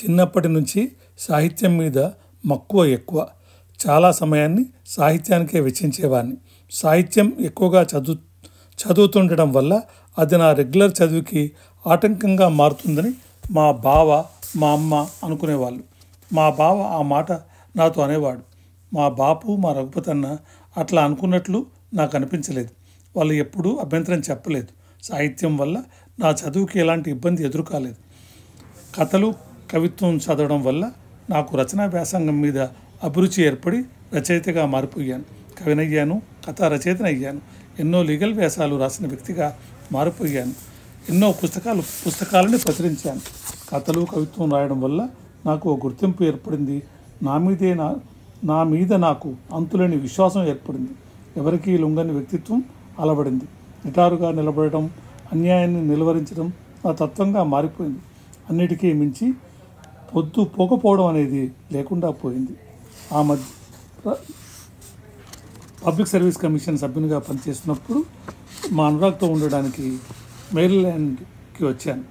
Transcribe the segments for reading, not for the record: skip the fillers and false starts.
చిన్నప్పటి నుంచి సాహిత్యం మీద మక్కువ ఎక్కువ. చాలా సమయాన్ని సాహిత్యానికే వెచ్చించేవాడిని. సాహిత్యం ఎక్కువగా చదువుతుండడం వల్ల అది నా రెగ్యులర్ చదువుకి ఆటంకంగా మారుతుందని మా బావ, మా అమ్మ అనుకునేవాళ్ళు. మా బావ ఆ మాట నాతో అనేవాడు. మా బాపు, మా రఘుపతి అన్న అట్లా అనుకున్నట్లు నాకు అనిపించలేదు. వాళ్ళు ఎప్పుడూ అభ్యంతరం చెప్పలేదు. సాహిత్యం వల్ల నా చదువుకి ఎలాంటి ఇబ్బంది ఎదురు కాలేదు. కథలు, కవిత్వం చదవడం వల్ల నాకు రచనా వ్యాసంగం మీద అభిరుచి ఏర్పడి రచయితగా మారిపోయాను. కవినయ్యాను, కథా రచయితనయ్యాను. ఎన్నో లీగల్ వ్యాసాలు రాసిన వ్యక్తిగా మారిపోయాను. ఎన్నో పుస్తకాలని ప్రచురించాను. కథలు, కవిత్వం రాయడం వల్ల నాకు ఓ గుర్తింపు ఏర్పడింది. నా మీద నాకు అంతులేని విశ్వాసం ఏర్పడింది. ఎవరికీ లొంగని వ్యక్తిత్వం అలవడింది. నిటారుగా నిలబడడం, అన్యాయాన్ని నిలువరించడం నా తత్వంగా మారిపోయింది. అన్నిటికీ మించి పొద్దు పోకపోవడం అనేది లేకుండా పోయింది. ఆ మధ్య పబ్లిక్ సర్వీస్ కమిషన్ సభ్యునిగా పనిచేస్తున్నప్పుడు మా అనురాగ్తో ఉండడానికి మేరీల్యాండ్కి వచ్చాను.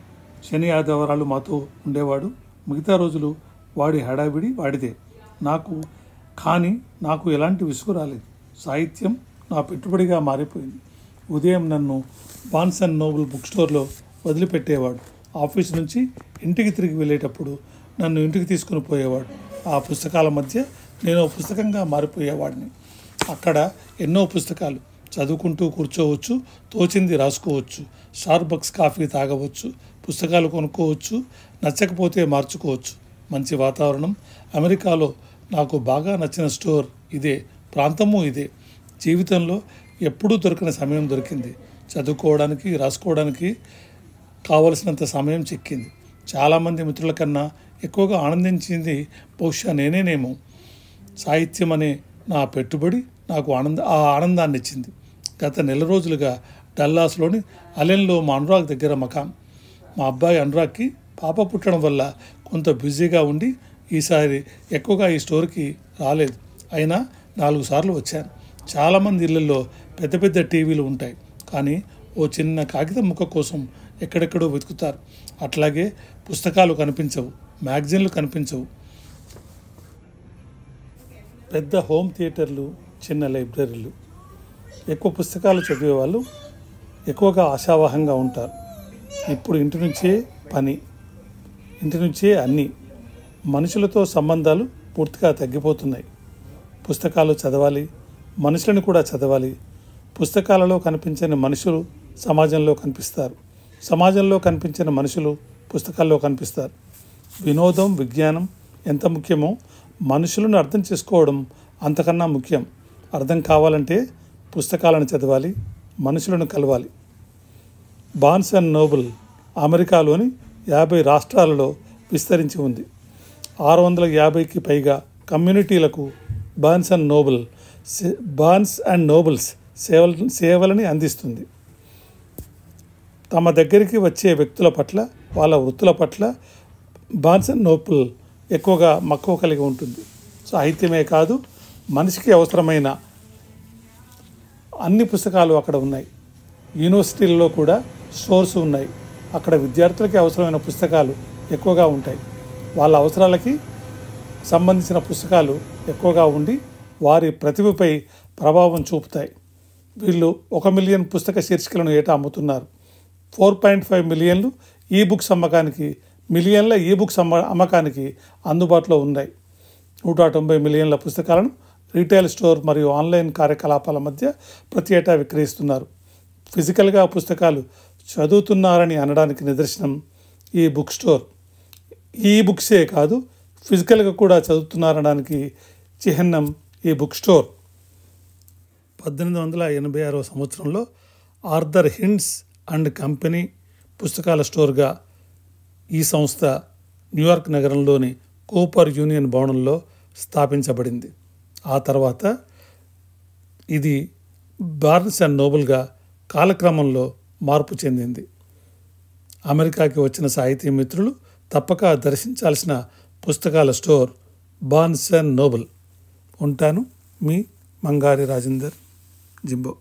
శని ఆదివారాలు మాతో ఉండేవాడు. మిగతా రోజులు వాడి హడావిడి వాడిదే. నాకు ఎలాంటి విసుగు రాలేదు. సాహిత్యం నా పెట్టుబడిగా మారిపోయింది. ఉదయం నన్ను బార్న్స్ అండ్ నోబుల్ బుక్ స్టోర్లో వదిలిపెట్టేవాడు. ఆఫీస్ నుంచి ఇంటికి తిరిగి వెళ్ళేటప్పుడు నన్ను ఇంటికి తీసుకుని పోయేవాడు. ఆ పుస్తకాల మధ్య నేను పుస్తకంగా మారిపోయేవాడిని. అక్కడ ఎన్నో పుస్తకాలు చదువుకుంటూ కూర్చోవచ్చు, తోచింది రాసుకోవచ్చు, స్టార్బక్స్ కాఫీ తాగవచ్చు, పుస్తకాలు కొనుక్కోవచ్చు, నచ్చకపోతే మార్చుకోవచ్చు. మంచి వాతావరణం. అమెరికాలో నాకు బాగా నచ్చిన స్టోర్ ఇదే, ప్రాంతము ఇదే. జీవితంలో ఎప్పుడూ దొరికిన సమయం దొరికింది. చదువుకోవడానికి, రాసుకోవడానికి కావలసినంత సమయం చిక్కింది. చాలామంది మిత్రుల కన్నా ఎక్కువగా ఆనందించింది బహుశా నేనేనేమో. సాహిత్యం అనే నా పెట్టుబడి నాకు ఆనందాన్ని ఇచ్చింది. గత నెల రోజులుగా డల్లాస్లోని అలెన్లో మా అనురాగ్ దగ్గర మకాం. మా అబ్బాయి అనురాగ్కి పాప పుట్టడం వల్ల కొంత బిజీగా ఉండి ఈసారి ఎక్కువగా ఈ స్టోర్కి రాలేదు. అయినా 4 సార్లు వచ్చాను. చాలామంది ఇళ్లలో పెద్ద పెద్ద టీవీలు ఉంటాయి, కానీ ఓ చిన్న కాగితం ముక్క కోసం ఎక్కడెక్కడో వెతుకుతారు. అట్లాగే పుస్తకాలు కనిపించవు, మ్యాగజైన్లు కనిపించవు. పెద్ద హోమ్ థియేటర్లు, చిన్న లైబ్రరీలు. ఎక్కువ పుస్తకాలు చదివే వాళ్ళు ఎక్కువగా ఆశావహంగా ఉంటారు. ఇప్పుడు ఇంటి నుంచే పని, ఇంటి నుంచే అన్నీ. మనుషులతో సంబంధాలు పూర్తిగా తగ్గిపోతున్నాయి. పుస్తకాలు చదవాలి, మనుషులను కూడా చదవాలి. పుస్తకాలలో కనిపించని మనుషులు సమాజంలో కనిపిస్తారు, సమాజంలో కనిపించిన మనుషులు పుస్తకాల్లో కనిపిస్తారు. వినోదం, విజ్ఞానం ఎంత ముఖ్యమో మనుషులను అర్థం చేసుకోవడం అంతకన్నా ముఖ్యం. అర్థం కావాలంటే పుస్తకాలను చదవాలి, మనుషులను కలవాలి. బార్న్స్ అండ్ నోబుల్ అమెరికాలోని 50 రాష్ట్రాలలో విస్తరించి ఉంది. 650కి పైగా కమ్యూనిటీలకు బార్న్స్ అండ్ నోబుల్స్ సేవలని అందిస్తుంది. తమ దగ్గరికి వచ్చే వ్యక్తుల పట్ల, వాళ్ళ వృత్తుల పట్ల బార్న్స్ అండ్ నోబుల్ ఎక్కువగా మక్కువ కలిగి ఉంటుంది. సాహిత్యమే కాదు, మనిషికి అవసరమైన అన్ని పుస్తకాలు అక్కడ ఉన్నాయి. యూనివర్సిటీల్లో కూడా స్టోర్స్ ఉన్నాయి. అక్కడ విద్యార్థులకి అవసరమైన పుస్తకాలు ఎక్కువగా ఉంటాయి. వాళ్ళ అవసరాలకి సంబంధించిన పుస్తకాలు ఎక్కువగా ఉండి వారి ప్రతిభపై ప్రభావం చూపుతాయి. వీళ్ళు 1 మిలియన్ పుస్తక శీర్షికలను ఏటా అమ్ముతున్నారు. 4.5 మిలియన్లు ఈబుక్స్ అమ్మకానికి, మిలియన్ల ఈబుక్స్ అమ్మకానికి అందుబాటులో ఉన్నాయి. 190 మిలియన్ల పుస్తకాలను రీటైల్ స్టోర్ మరియు ఆన్లైన్ కార్యకలాపాల మధ్య ప్రతి ఏటా విక్రయిస్తున్నారు. ఫిజికల్గా పుస్తకాలు చదువుతున్నారని అనడానికి నిదర్శనం ఈ బుక్ స్టోర్. ఈ బుక్సే కాదు, ఫిజికల్గా కూడా చదువుతున్నారనడానికి చిహ్నం ఈ బుక్ స్టోర్. 1886 సంవత్సరంలో ఆర్థర్ హిండ్స్ అండ్ కంపెనీ పుస్తకాల స్టోర్గా ఈ సంస్థ న్యూయార్క్ నగరంలోని కూపర్ యూనియన్ భవనంలో స్థాపించబడింది. ఆ తర్వాత ఇది బార్న్స్ అండ్ నోబుల్గా కాలక్రమంలో మార్పు చెందింది. అమెరికాకి వచ్చిన సాహితీ మిత్రులు తప్పక దర్శించాల్సిన పుస్తకాల స్టోర్ బార్న్స్ అండ్ నోబుల్. ఉంటాను, మీ మంగారి రాజేందర్ జింబో.